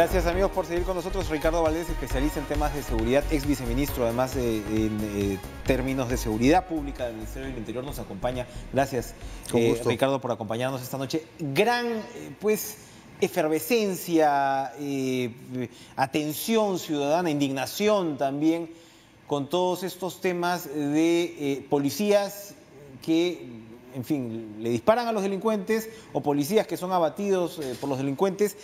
Gracias, amigos, por seguir con nosotros. Ricardo Valdés, especialista en temas de seguridad, ex viceministro, además en términos de seguridad pública del Ministerio del Interior, nos acompaña. Gracias, Ricardo, por acompañarnos esta noche. Gran, efervescencia, atención ciudadana, indignación también con todos estos temas de policías que, en fin, le disparan a los delincuentes o policías que son abatidos por los delincuentes,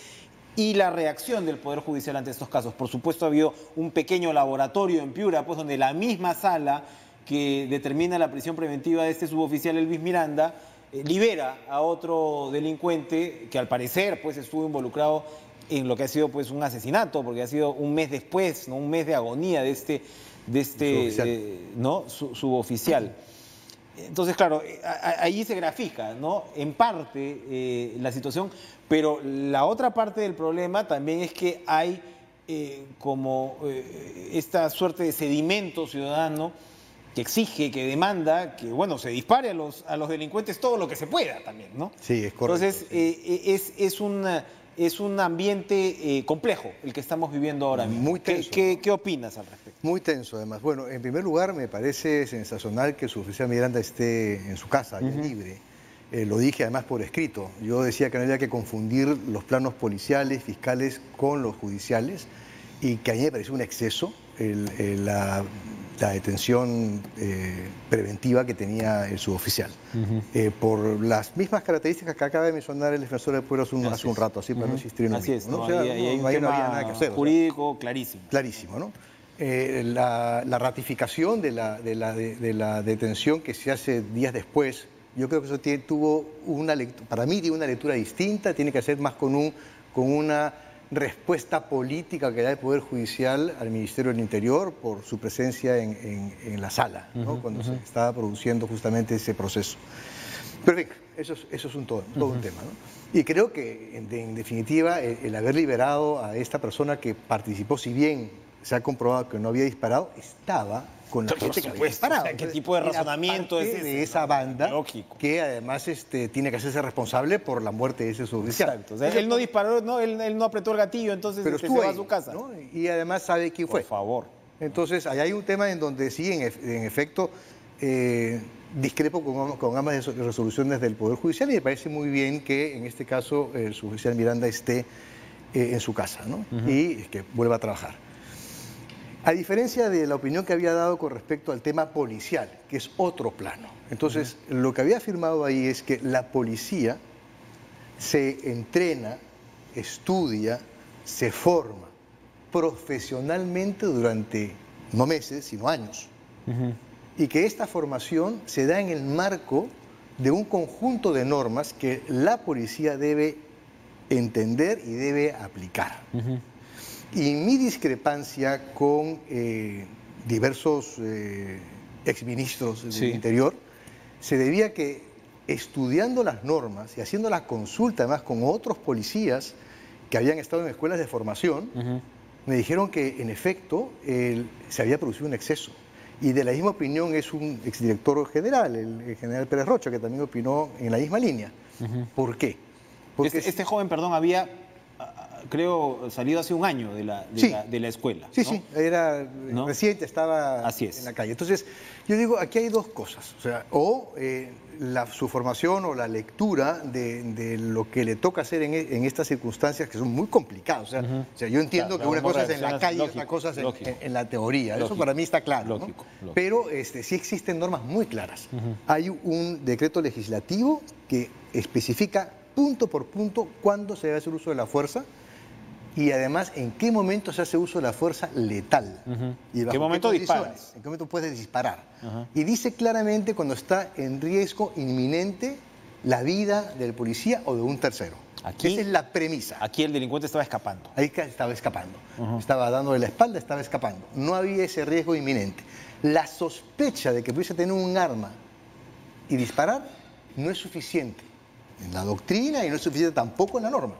y la reacción del Poder Judicial ante estos casos. Por supuesto, ha habido un pequeño laboratorio en Piura, pues, donde la misma sala que determina la prisión preventiva de este suboficial Elvis Miranda libera a otro delincuente que al parecer pues estuvo involucrado en lo que ha sido pues un asesinato, porque ha sido un mes después, ¿no? Un mes de agonía de este suboficial. Entonces, claro, ahí se grafica, ¿no? En parte la situación, pero la otra parte del problema también es que hay esta suerte de sedimento ciudadano que exige, que demanda, que, bueno, se dispare a los delincuentes todo lo que se pueda también, ¿no? Sí, es correcto. Entonces, es un ambiente complejo el que estamos viviendo ahora mismo. Muy tenso. ¿Qué opinas al respecto? Muy tenso, además. Bueno, en primer lugar, me parece sensacional que su oficial Miranda esté en su casa, ya libre. Lo dije además por escrito. Yo decía que no había que confundir los planos policiales, fiscales con los judiciales, y que a mí me pareció un exceso la detención preventiva que tenía el suboficial. Por las mismas características que acaba de mencionar el defensor del pueblo hace un rato, así para no insistir en lo mismo. Así es, ¿no? O sea, hay un tema nada que hacer, jurídico clarísimo. Clarísimo, ¿no? La ratificación de la detención que se hace días después, yo creo que eso tuvo una lectura, para mí tiene una lectura distinta, tiene que hacer más con una respuesta política que da el Poder Judicial al Ministerio del Interior por su presencia en la sala, ¿no? Cuando se estaba produciendo justamente ese proceso. Pero bien, eso es todo un tema, ¿no? Y creo que, en definitiva, el haber liberado a esta persona que participó, si bien se ha comprobado que no había disparado, estaba con la gente que había disparado. O sea, ¿qué tipo de razonamiento es ese? De esa banda, lógico, que además tiene que hacerse responsable por la muerte de ese suboficial. Exacto. O sea, él no disparó, ¿no? Él no apretó el gatillo, entonces pero se va a su casa, ¿no? Y además sabe quién fue. Por favor. Entonces, ahí hay un tema en donde sí, en efecto, discrepo con ambas resoluciones del Poder Judicial, y me parece muy bien que en este caso el suboficial Miranda esté en su casa, ¿no? Y que vuelva a trabajar. A diferencia de la opinión que había dado con respecto al tema policial, que es otro plano. Entonces, lo que había afirmado ahí es que la policía se entrena, estudia, se forma profesionalmente durante no meses, sino años. Y que esta formación se da en el marco de un conjunto de normas que la policía debe entender y debe aplicar. Y mi discrepancia con diversos exministros del Interior se debía a que, estudiando las normas y haciendo la consulta además con otros policías que habían estado en escuelas de formación, me dijeron que en efecto se había producido un exceso. Y de la misma opinión es un exdirector general, el general Pérez Rocha, que también opinó en la misma línea. ¿Por qué? Porque este joven, perdón, había, creo, salido hace un año de la escuela. Sí, ¿no? sí, era reciente, estaba en la calle. Entonces, yo digo, aquí hay dos cosas. O sea, su formación o la lectura de lo que le toca hacer en estas circunstancias que son muy complicadas. O sea, yo entiendo que una cosa es en la calle y otra cosa es en la teoría. Eso para mí está claro. Lógico. Pero sí existen normas muy claras. Hay un decreto legislativo que especifica punto por punto cuándo se debe hacer uso de la fuerza, y además en qué momento se hace uso de la fuerza letal. Y ¿En qué momento disparas? ¿En qué momento puedes disparar? Y dice claramente cuando está en riesgo inminente la vida del policía o de un tercero. Esa es la premisa. Aquí el delincuente estaba escapando. Ahí estaba escapando. Estaba dándole la espalda, estaba escapando. No había ese riesgo inminente. La sospecha de que pudiese tener un arma y disparar no es suficiente en la doctrina y no es suficiente tampoco en la norma.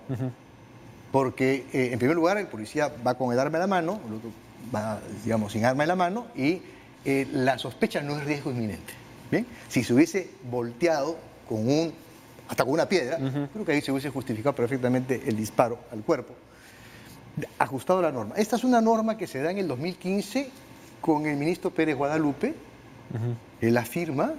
Porque, en primer lugar, el policía va con el arma en la mano, el otro va, digamos, sin arma en la mano, y la sospecha no es riesgo inminente. ¿Bien? Si se hubiese volteado hasta con una piedra, creo que ahí se hubiese justificado perfectamente el disparo al cuerpo. ajustado a la norma. Esta es una norma que se da en el 2015 con el ministro Pérez Guadalupe, él la firma,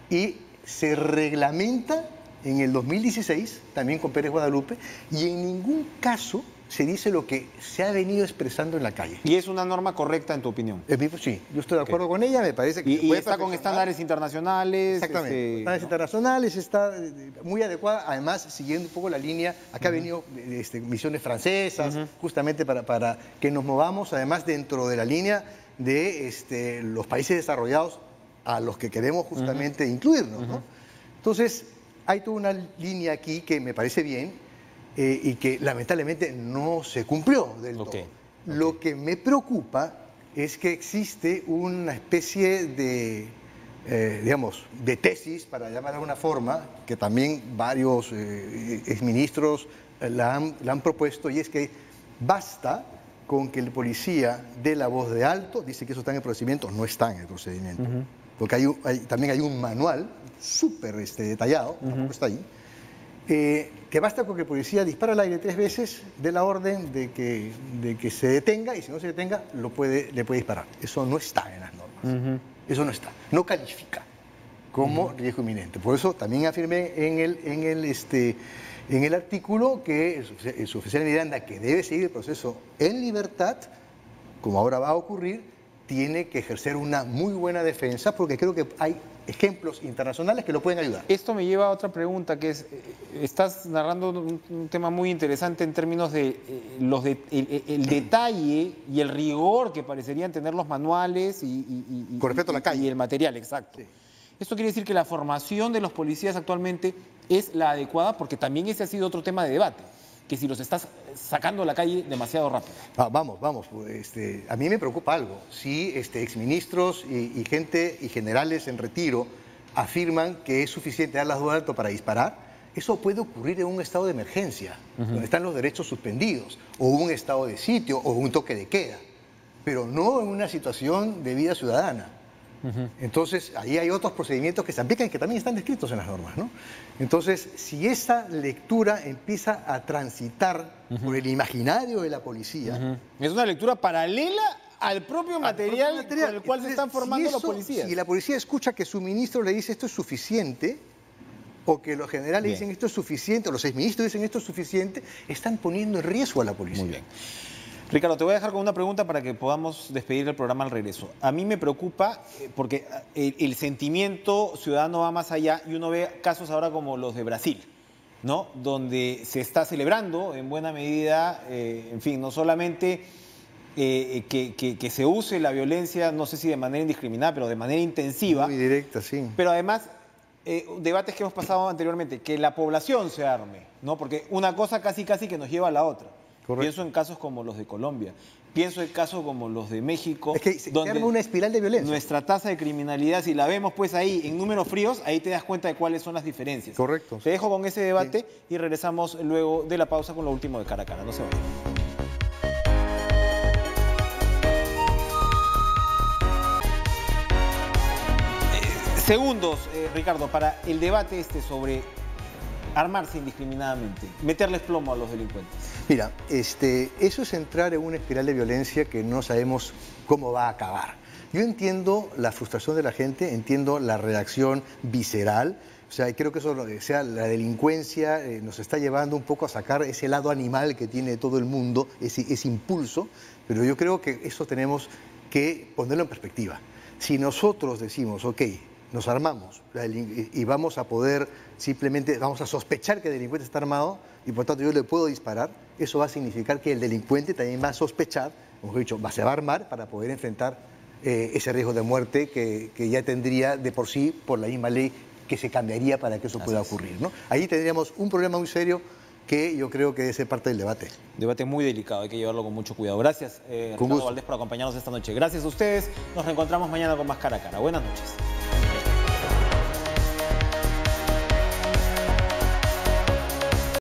y se reglamenta en el 2016, también con Pérez Guadalupe, y en ningún caso se dice lo que se ha venido expresando en la calle. ¿Y es una norma correcta en tu opinión? Sí, yo estoy de acuerdo con ella, me parece que... ¿Y está con estándares internacionales? Exactamente, estándares internacionales, está muy adecuada, además siguiendo un poco la línea, acá ha venido misiones francesas, justamente para que nos movamos, además dentro de la línea de los países desarrollados a los que queremos justamente incluirnos, ¿no? Entonces, hay toda una línea aquí que me parece bien, y que lamentablemente no se cumplió del todo. Lo que me preocupa es que existe una especie de, digamos, de tesis, para llamar de alguna forma, que también varios exministros la han propuesto, y es que basta con que el policía dé la voz de alto, dice que eso está en el procedimiento, no está en el procedimiento, porque también hay un manual súper detallado, tampoco está ahí, que basta con que el policía dispara al aire 3 veces, dé la orden de que se detenga, y si no se detenga, le puede disparar. Eso no está en las normas. Eso no está. No califica como riesgo inminente. Por eso también afirmé en el artículo que el suboficial Miranda, que debe seguir el proceso en libertad, como ahora va a ocurrir, tiene que ejercer una muy buena defensa, porque creo que hay ejemplos internacionales que lo pueden ayudar. Esto me lleva a otra pregunta, que es, estás narrando un tema muy interesante en términos de el detalle y el rigor que parecerían tener los manuales con respecto a la calle. Y el material, exacto. Sí. Esto quiere decir que la formación de los policías actualmente es la adecuada, porque también ese ha sido otro tema de debate, que si los estás sacando a la calle demasiado rápido. Vamos, a mí me preocupa algo. Si exministros y gente y generales en retiro afirman que es suficiente dar las dos de alto para disparar, eso puede ocurrir en un estado de emergencia, donde están los derechos suspendidos, o un estado de sitio, o un toque de queda, pero no en una situación de vida ciudadana. Entonces, ahí hay otros procedimientos que se aplican y que también están descritos en las normas, ¿no? Entonces, si esa lectura empieza a transitar por el imaginario de la policía... Es una lectura paralela al propio material con el cual se están formando los policías. Si la policía escucha que su ministro le dice esto es suficiente, o que los generales dicen esto es suficiente, o los exministros dicen esto es suficiente, están poniendo en riesgo a la policía. Muy bien. Ricardo, te voy a dejar con una pregunta para que podamos despedir el programa al regreso. A mí me preocupa porque el sentimiento ciudadano va más allá, y uno ve casos ahora como los de Brasil, ¿no? Donde se está celebrando en buena medida, en fin, no solamente que se use la violencia, no sé si de manera indiscriminada, pero de manera intensiva. Muy directa, sí. Pero además, debates que hemos pasado anteriormente, que la población se arme, ¿no? Porque una cosa casi que nos lleva a la otra. Correcto. Pienso en casos como los de Colombia, pienso en casos como los de México. Es que se arma una espiral de violencia. Nuestra tasa de criminalidad, si la vemos pues ahí en números fríos, ahí te das cuenta de cuáles son las diferencias. Correcto. Te dejo con ese debate y regresamos luego de la pausa con lo último de Cara a Cara. No se vayan. Segundos, Ricardo, para el debate sobre armarse indiscriminadamente, meterles plomo a los delincuentes. Mira, eso es entrar en una espiral de violencia que no sabemos cómo va a acabar. Yo entiendo la frustración de la gente, entiendo la reacción visceral, o sea, creo que eso, la delincuencia nos está llevando un poco a sacar ese lado animal que tiene todo el mundo, ese impulso, pero yo creo que eso tenemos que ponerlo en perspectiva. Si nosotros decimos, ok, nos armamos y vamos a poder simplemente, vamos a sospechar que el delincuente está armado y por tanto yo le puedo disparar, eso va a significar que el delincuente también va a sospechar, como he dicho, se va a armar para poder enfrentar ese riesgo de muerte que ya tendría de por sí por la misma ley que se cambiaría para que eso pueda ocurrir, ¿no? Ahí tendríamos un problema muy serio que yo creo que debe ser parte del debate. Debate muy delicado, hay que llevarlo con mucho cuidado. Gracias, Ricardo Valdés, por acompañarnos esta noche. Gracias a ustedes, nos reencontramos mañana con más Cara a Cara. Buenas noches.